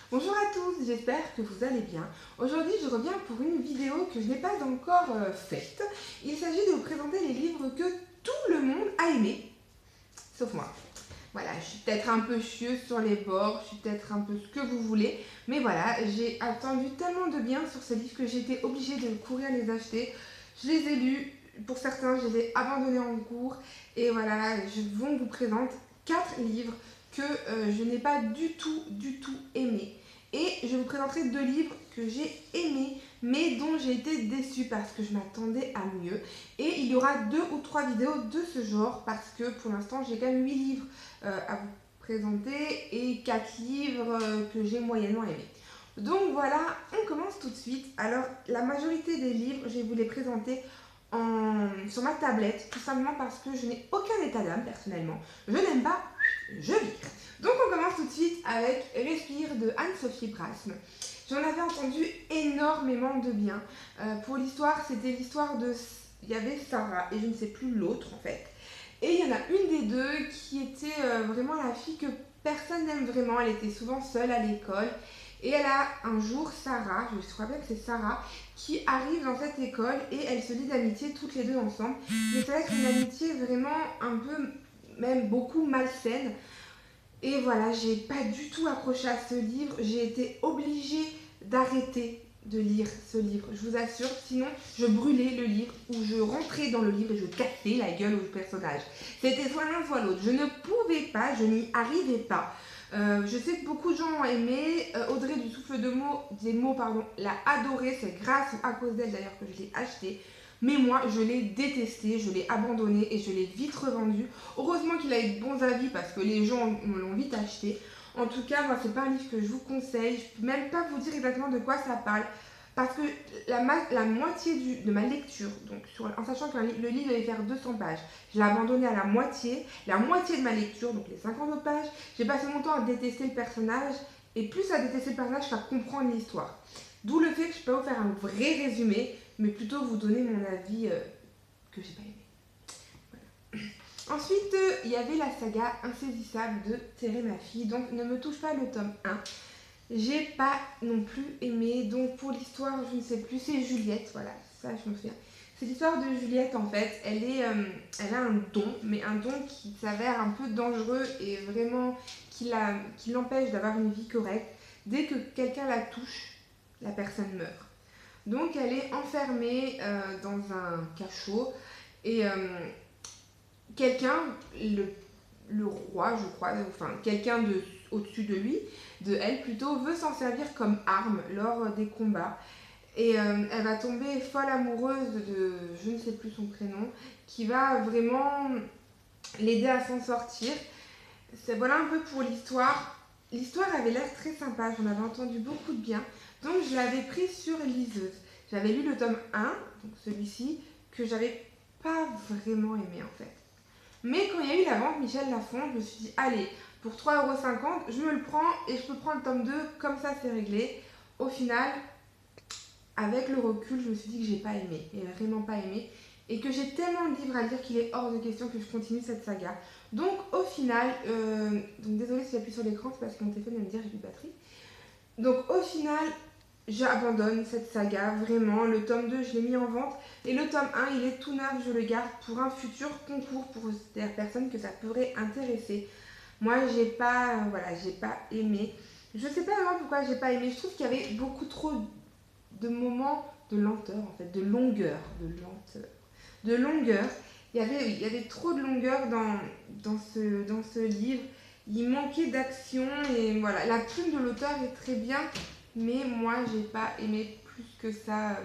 Bonjour à tous, j'espère que vous allez bien. Aujourd'hui, je reviens pour une vidéo que je n'ai pas encore faite. Il s'agit de vous présenter les livres que tout le monde a aimés, sauf moi. Voilà, je suis peut-être un peu chieuse sur les bords, je suis peut-être un peu ce que vous voulez, mais voilà, j'ai attendu tellement de bien sur ces livres que j'ai été obligée de courir les acheter. Je les ai lus, pour certains, je les ai abandonnés en cours, et voilà, je vous présente 4 livres que je n'ai pas du tout aimés. Et je vous présenterai 2 livres que j'ai aimés, mais dont j'ai été déçue parce que je m'attendais à mieux. Et il y aura 2 ou 3 vidéos de ce genre parce que pour l'instant j'ai quand même 8 livres à vous présenter et 4 livres que j'ai moyennement aimés. Donc voilà, on commence tout de suite. Alors la majorité des livres, je vais vous les présenter sur ma tablette, tout simplement parce que je n'ai aucun état d'âme personnellement. Je n'aime pas, je vire. Donc on commence tout de suite avec Respire de Anne-Sophie Brasme. J'en avais entendu énormément de bien. Pour l'histoire, c'était l'histoire de... Il y avait Sarah et je ne sais plus l'autre en fait. Et il y en a une des deux qui était vraiment la fille que personne n'aime vraiment. Elle était souvent seule à l'école. Et elle a un jour Sarah, je crois bien que c'est Sarah, qui arrive dans cette école et elle se lie d'amitié toutes les deux ensemble. Mais ça va être une amitié vraiment un peu, même beaucoup malsaine. Et voilà, j'ai pas du tout accroché à ce livre. J'ai été obligée d'arrêter de lire ce livre, je vous assure, sinon je brûlais le livre ou je rentrais dans le livre et je cassais la gueule au personnage. C'était soit l'un soit l'autre. Je ne pouvais pas, je n'y arrivais pas. Je sais que beaucoup de gens ont aimé. Audrey du Souffle des mots, l'a adoré. C'est grâce ou à cause d'elle d'ailleurs que je l'ai acheté. Mais moi, je l'ai détesté, je l'ai abandonné et je l'ai vite revendu. Heureusement qu'il a eu de bons avis parce que les gens l'ont vite acheté. En tout cas, moi, c'est pas un livre que je vous conseille. Je peux même pas vous dire exactement de quoi ça parle. Parce que la moitié de ma lecture, donc en sachant que le livre devait faire 200 pages, je l'ai abandonné à la moitié de ma lecture, donc les 50 autres pages, j'ai passé mon temps à détester le personnage, et plus à détester le personnage qu'à comprendre l'histoire. D'où le fait que je peux pas vous faire un vrai résumé, mais plutôt vous donner mon avis que j'ai pas aimé. Voilà. Ensuite, il y avait la saga Insaisissable de Terrer ma fille, donc ne me touche pas le tome 1. J'ai pas non plus aimé, donc pour l'histoire, je ne sais plus, c'est Juliette, voilà, ça je me souviens. C'est l'histoire de Juliette en fait, elle a un don, mais un don qui s'avère un peu dangereux et vraiment qui l'empêche d'avoir une vie correcte. Dès que quelqu'un la touche, la personne meurt. Donc elle est enfermée dans un cachot et quelqu'un, le roi je crois, enfin quelqu'un au-dessus de lui, de elle plutôt, veut s'en servir comme arme lors des combats. Et elle va tomber folle amoureuse de, je ne sais plus son prénom, qui va vraiment l'aider à s'en sortir. Voilà un peu pour l'histoire. L'histoire avait l'air très sympa, j'en avais entendu beaucoup de bien. Donc je l'avais pris sur liseuse. J'avais lu le tome 1, donc celui-ci, que j'avais pas vraiment aimé en fait. Mais quand il y a eu la vente Michel Lafon, je me suis dit, allez, pour 3,50 €, je me le prends et je peux prendre le tome 2, comme ça c'est réglé. Au final, avec le recul, je me suis dit que j'ai pas aimé, et vraiment pas aimé, et que j'ai tellement de livres à lire qu'il est hors de question que je continue cette saga. Donc au final, donc désolée si j'appuie sur l'écran, c'est parce que mon téléphone vient me dire j'ai plus de batterie. Donc au final, j'abandonne cette saga, vraiment. Le tome 2, je l'ai mis en vente. Et le tome 1, il est tout neuf, je le garde pour un futur concours pour des personnes que ça pourrait intéresser. Moi, j'ai pas aimé. Je sais pas vraiment pourquoi j'ai pas aimé. Je trouve qu'il y avait beaucoup trop de moments de lenteur, en fait, de longueur. De longueur. Il y avait trop de longueur dans ce livre. Il manquait d'action et voilà. La plume de l'auteur est très bien, mais moi, j'ai pas aimé plus que ça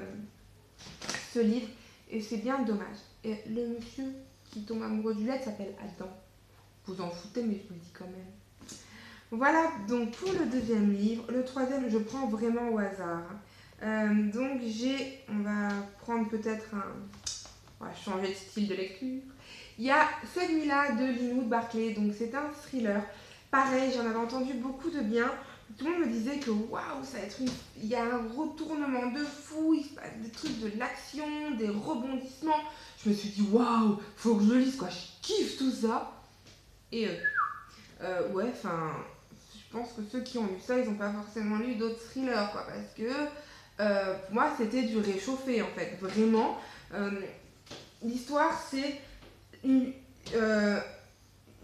ce livre et c'est bien dommage. Et le monsieur qui tombe amoureux du lait s'appelle Adam. Vous en foutez, mais je vous le dis quand même. Voilà donc pour le deuxième livre. Le troisième, je prends vraiment au hasard. Donc on va prendre peut-être on va changer de style de lecture. Il y a Cette nuit-là de Lynwood Barclay, donc c'est un thriller. Pareil, j'en avais entendu beaucoup de bien. Tout le monde me disait que waouh, ça va être il y a un retournement de fou, il se passe des trucs, de l'action, des rebondissements. Je me suis dit waouh, faut que je le lise quoi, je kiffe tout ça. Et ouais, enfin, je pense que ceux qui ont lu ça, ils n'ont pas forcément lu d'autres thrillers, quoi, parce que pour moi, c'était du réchauffé, en fait, vraiment. L'histoire, c'est une, euh,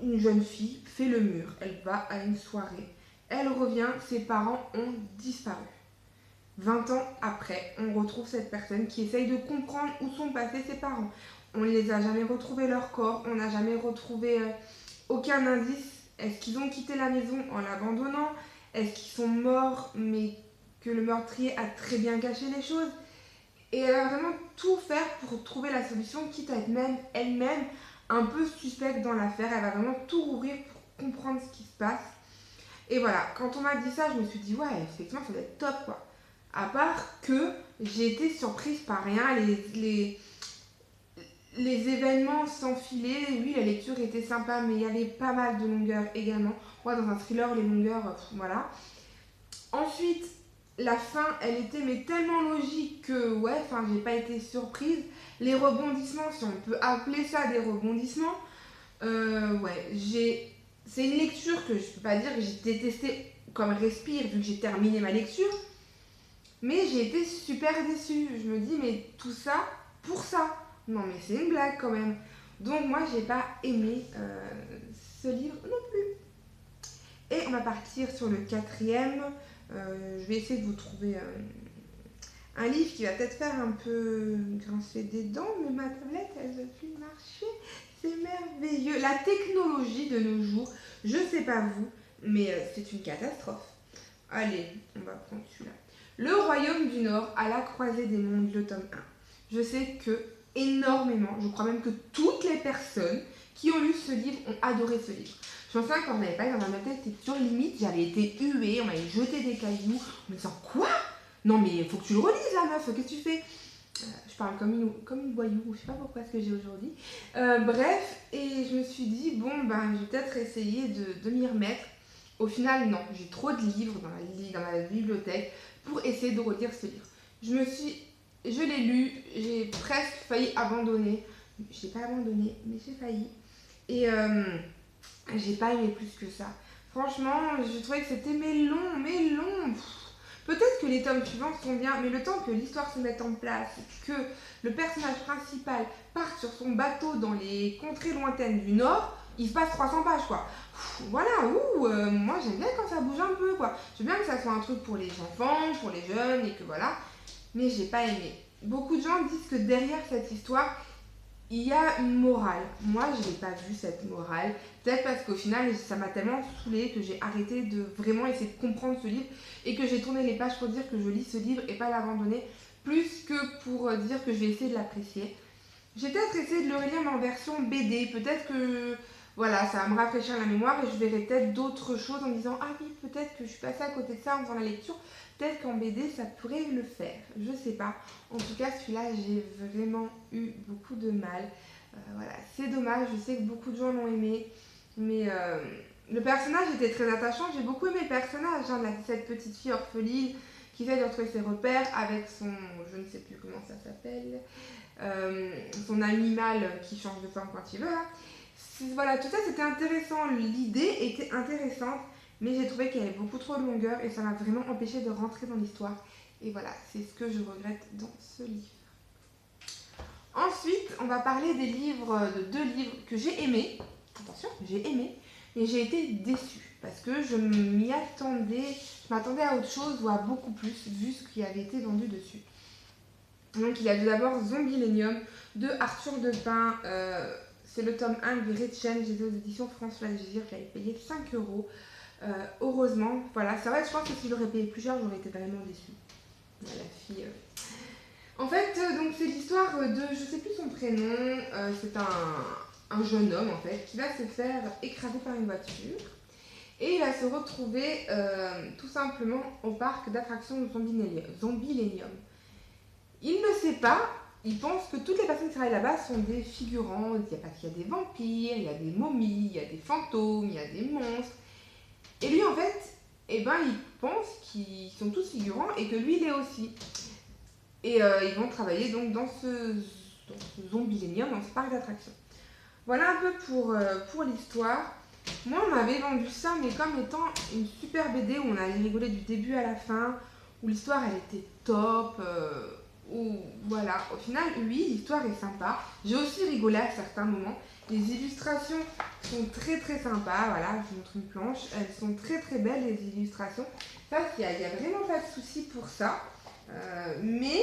une jeune fille fait le mur, elle va à une soirée, elle revient, ses parents ont disparu. 20 ans après, on retrouve cette personne qui essaye de comprendre où sont passés ses parents. On ne les a jamais retrouvés leur corps, on n'a jamais retrouvé aucun indice. Est-ce qu'ils ont quitté la maison en l'abandonnant? Est-ce qu'ils sont morts mais que le meurtrier a très bien caché les choses? Et elle va vraiment tout faire pour trouver la solution, quitte à être même elle-même un peu suspecte dans l'affaire. Elle va vraiment tout rouvrir pour comprendre ce qui se passe. Et voilà, quand on m'a dit ça, je me suis dit, ouais, effectivement, ça doit être top, quoi. À part que j'ai été surprise par rien, les événements s'enfilaient, oui, la lecture était sympa, mais il y avait pas mal de longueurs également. Moi, dans un thriller, les longueurs, voilà. Ensuite, la fin, elle était mais tellement logique que, ouais, enfin, j'ai pas été surprise. Les rebondissements, si on peut appeler ça des rebondissements, ouais, c'est une lecture que je peux pas dire que j'ai détestée comme respire, vu que j'ai terminé ma lecture. Mais j'ai été super déçue. Je me dis, mais tout ça pour ça. Non, mais c'est une blague quand même. Donc, moi, j'ai pas aimé ce livre non plus. Et on va partir sur le quatrième. Je vais essayer de vous trouver un livre qui va peut-être faire un peu grincer des dents, mais ma tablette, elle veut plus marcher. C'est merveilleux. La technologie de nos jours, je sais pas vous, mais c'est une catastrophe. Allez, on va prendre celui-là. Le Royaume du Nord à la croisée des mondes, le tome 1. Je sais que énormément, je crois même que toutes les personnes qui ont lu ce livre ont adoré ce livre. Je me souviens quand on avait parlé dans ma tête, c'était sur limite, j'avais été huée, on m'avait jeté des cailloux, en me disant quoi? Non mais faut que tu le relises la meuf, qu'est-ce que tu fais? Je parle comme une voyou, je sais pas pourquoi ce que j'ai aujourd'hui. Bref, et je me suis dit, bon ben je vais peut-être essayer de m'y remettre. Au final, non, j'ai trop de livres dans ma bibliothèque pour essayer de relire ce livre. Je l'ai lu, j'ai presque failli abandonner. Je n'ai pas abandonné, mais j'ai failli. Et j'ai pas aimé plus que ça. Franchement, je trouvais que c'était mais long. Peut-être que les tomes suivants sont bien, mais le temps que l'histoire se mette en place, que le personnage principal parte sur son bateau dans les contrées lointaines du Nord, il se passe 300 pages, quoi. Voilà, moi j'aime bien quand ça bouge un peu, quoi. J'aime bien que ça soit un truc pour les enfants, pour les jeunes, et que voilà. Mais j'ai pas aimé. Beaucoup de gens disent que derrière cette histoire, il y a une morale. Moi, je n'ai pas vu cette morale. Peut-être parce qu'au final, ça m'a tellement saoulée que j'ai arrêté de vraiment essayer de comprendre ce livre et que j'ai tourné les pages pour dire que je lis ce livre et pas l'abandonner, plus que pour dire que je vais essayer de l'apprécier. J'ai peut-être essayé de le relire mais en version BD. Peut-être que voilà, ça va me rafraîchir la mémoire et je verrai peut-être d'autres choses en me disant ah oui, peut-être que je suis passée à côté de ça en faisant la lecture. Peut-être qu'en BD, ça pourrait le faire. Je sais pas. En tout cas, celui-là, j'ai vraiment eu beaucoup de mal. Voilà, c'est dommage. Je sais que beaucoup de gens l'ont aimé. Mais le personnage était très attachant. J'ai beaucoup aimé le personnage de cette petite fille orpheline qui essaie de retrouver ses repères avec son... Je ne sais plus comment ça s'appelle. Son animal qui change de forme quand il veut. Là. Voilà, tout ça, c'était intéressant. L'idée était intéressante. Mais j'ai trouvé qu'il y avait beaucoup trop de longueur et ça m'a vraiment empêché de rentrer dans l'histoire. Et voilà, c'est ce que je regrette dans ce livre. Ensuite, on va parler de deux livres que j'ai aimés. Attention, j'ai aimé, mais j'ai été déçue parce que je m'attendais à autre chose ou à beaucoup plus vu ce qui avait été vendu dessus. Donc il y a tout d'abord Zombielénium de Arthur Depin. C'est le tome 1 de Gretchen, j'ai aux éditions France Loisir, j'avais payé 5€. Heureusement, voilà, c'est vrai que je pense que si j'aurais payé plus cher, j'aurais été vraiment déçue. La fille. En fait, donc c'est l'histoire de, je sais plus son prénom, c'est un jeune homme en fait qui va se faire écraser par une voiture et il va se retrouver tout simplement au parc d'attractions de Zombielénium. Il ne sait pas, il pense que toutes les personnes qui travaillent là-bas sont des figurants, parce qu'il y a des vampires, il y a des momies, il y a des fantômes, il y a des monstres. Et lui, en fait, il pense qu'ils sont tous figurants et que lui, il est aussi. Et ils vont travailler donc dans ce Zombielénium, dans ce parc d'attractions. Voilà un peu pour l'histoire. Moi, on m'avait vendu ça, mais comme étant une super BD où on allait rigoler du début à la fin, où l'histoire elle était top, où voilà. Au final, oui, l'histoire est sympa. J'ai aussi rigolé à certains moments. Les illustrations sont très très sympas. Voilà, je vous montre une planche. Elles sont très très belles les illustrations. Ça, il n'y a vraiment pas de souci pour ça. Mais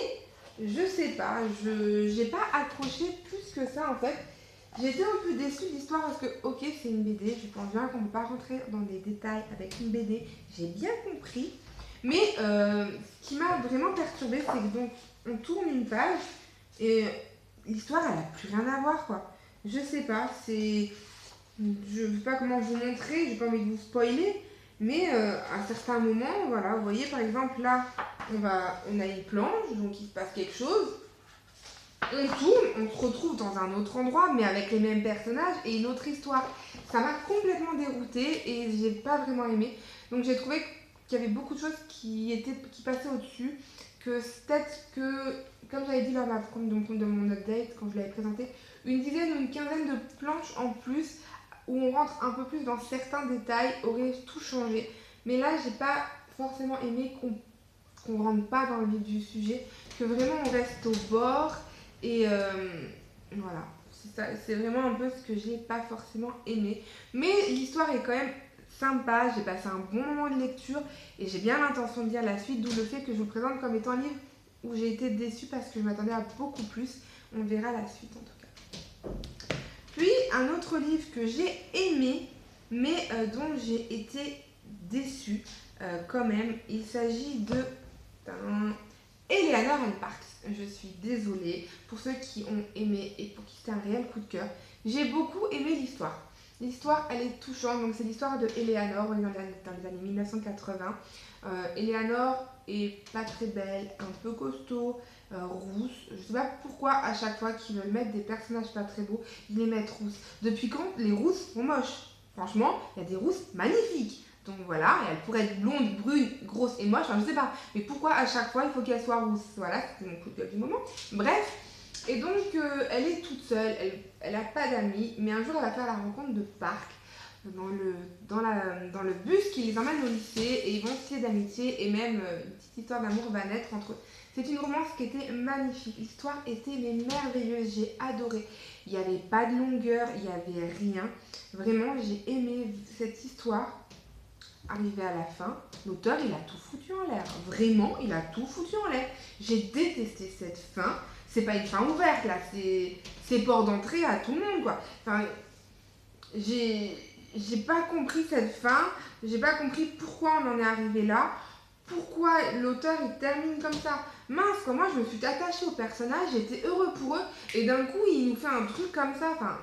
je sais pas, je n'ai pas accroché plus que ça en fait. J'étais un peu déçue de l'histoire parce que, ok, c'est une BD, je pense bien qu'on ne peut pas rentrer dans des détails avec une BD, j'ai bien compris. Mais ce qui m'a vraiment perturbée, c'est que donc on tourne une page et l'histoire, elle n'a plus rien à voir quoi. Je sais pas, c'est. Je ne sais pas comment vous montrer, j'ai pas envie de vous spoiler, mais à certains moments, voilà, vous voyez par exemple là, on a une planche, donc il se passe quelque chose. On tourne, on se retrouve dans un autre endroit, mais avec les mêmes personnages et une autre histoire. Ça m'a complètement déroutée et j'ai pas vraiment aimé. Donc j'ai trouvé qu'il y avait beaucoup de choses qui passaient au-dessus. Que peut-être que, comme j'avais dit lors de mon update, quand je l'avais présenté, une dizaine ou une quinzaine de planches en plus, où on rentre un peu plus dans certains détails, aurait tout changé. Mais là, j'ai pas forcément aimé qu'on rentre pas dans le vif du sujet, que vraiment on reste au bord. Et voilà, c'est vraiment un peu ce que j'ai pas forcément aimé. Mais l'histoire est quand même sympa, j'ai passé un bon moment de lecture et j'ai bien l'intention de lire la suite, d'où le fait que je vous présente comme étant un livre où j'ai été déçue parce que je m'attendais à beaucoup plus. On verra la suite en tout cas. Puis un autre livre que j'ai aimé, mais dont j'ai été déçue quand même, il s'agit de Eleanor and Parks. Je suis désolée pour ceux qui ont aimé et pour qui c'était un réel coup de cœur. J'ai beaucoup aimé l'histoire. L'histoire, elle est touchante. Donc c'est l'histoire de Eleanor, on est dans les années 1980. Eleanor est pas très belle, un peu costaud, rousse. Je sais pas pourquoi à chaque fois qu'ils veulent mettre des personnages pas très beaux, ils les mettent rousses. Depuis quand les rousses sont moches? Franchement, il y a des rousses magnifiques. Donc voilà, et elle pourrait être blonde, brune, grosse et moche, enfin je sais pas. Mais pourquoi à chaque fois il faut qu'elle soit rousse? Voilà, c'était mon coup de gueule du moment. Bref, et donc elle est toute seule, elle a pas d'amis, mais un jour elle va faire la rencontre de Park dans le bus qui les emmène au lycée et ils vont se lier d'amitié et même une petite histoire d'amour va naître entre eux. C'est une romance qui était magnifique, l'histoire était merveilleuse, j'ai adoré. Il n'y avait pas de longueur, il n'y avait rien. Vraiment, j'ai aimé cette histoire. Arrivé à la fin, l'auteur il a tout foutu en l'air. Vraiment, il a tout foutu en l'air. J'ai détesté cette fin. C'est pas une fin ouverte là, c'est porte d'entrée à tout le monde quoi. Enfin, j'ai pas compris cette fin. J'ai pas compris pourquoi on en est arrivé là. Pourquoi l'auteur il termine comme ça. Mince, quoi, moi je me suis attachée au personnage, j'étais heureux pour eux. Et d'un coup il nous fait un truc comme ça. Enfin,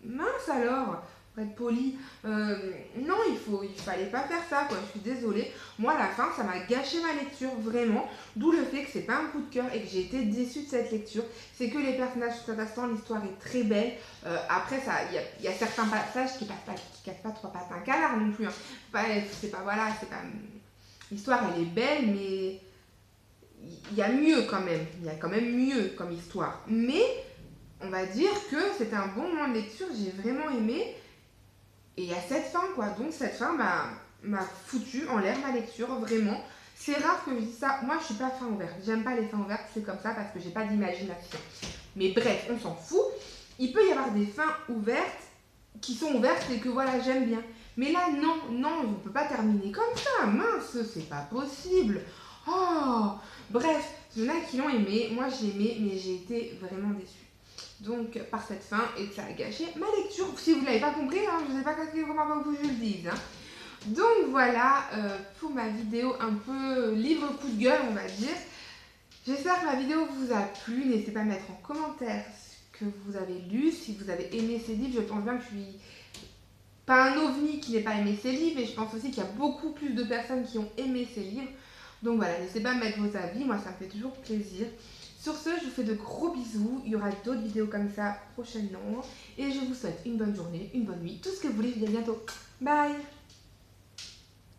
mince alors. Pour être poli, non, il fallait pas faire ça, quoi. Je suis désolée. Moi, à la fin, ça m'a gâché ma lecture, vraiment. D'où le fait que c'est pas un coup de cœur et que j'ai été déçue de cette lecture. C'est que les personnages sont intéressants, l'histoire est très belle. Après, il y a certains passages qui cassent pas trois pattes un canard non plus. Hein. C'est pas, voilà, c'est pas. L'histoire, elle est belle, mais il y a mieux quand même. Il y a quand même mieux comme histoire. Mais on va dire que c'était un bon moment de lecture, j'ai vraiment aimé. Et il y a cette fin, quoi. Donc, cette fin m'a foutu en l'air ma lecture, vraiment. C'est rare que je dise ça. Moi, je suis pas fin ouverte. J'aime pas les fins ouvertes, c'est comme ça parce que j'ai pas d'imagination. Mais bref, on s'en fout. Il peut y avoir des fins ouvertes qui sont ouvertes et que voilà, j'aime bien. Mais là, non, on ne peut pas terminer comme ça. Mince, c'est pas possible. Oh, bref, il y en a qui l'ont aimé. Moi, j'ai aimé, mais j'ai été vraiment déçue. Donc par cette fin et ça a gâché ma lecture. Si vous ne l'avez pas compris, hein, je ne sais pas comment vous je le dise. Hein. Donc voilà pour ma vidéo un peu livre coup de gueule on va dire. J'espère que ma vidéo vous a plu. N'hésitez pas à mettre en commentaire ce que vous avez lu, si vous avez aimé ces livres. Je pense bien que je suis pas un ovni qui n'ait pas aimé ces livres et je pense aussi qu'il y a beaucoup plus de personnes qui ont aimé ces livres. Donc voilà, n'hésitez pas à mettre vos avis, moi ça me fait toujours plaisir. Sur ce, je vous fais de gros bisous. Il y aura d'autres vidéos comme ça prochainement. Et je vous souhaite une bonne journée, une bonne nuit, tout ce que vous voulez. Je vous dis à bientôt. Bye!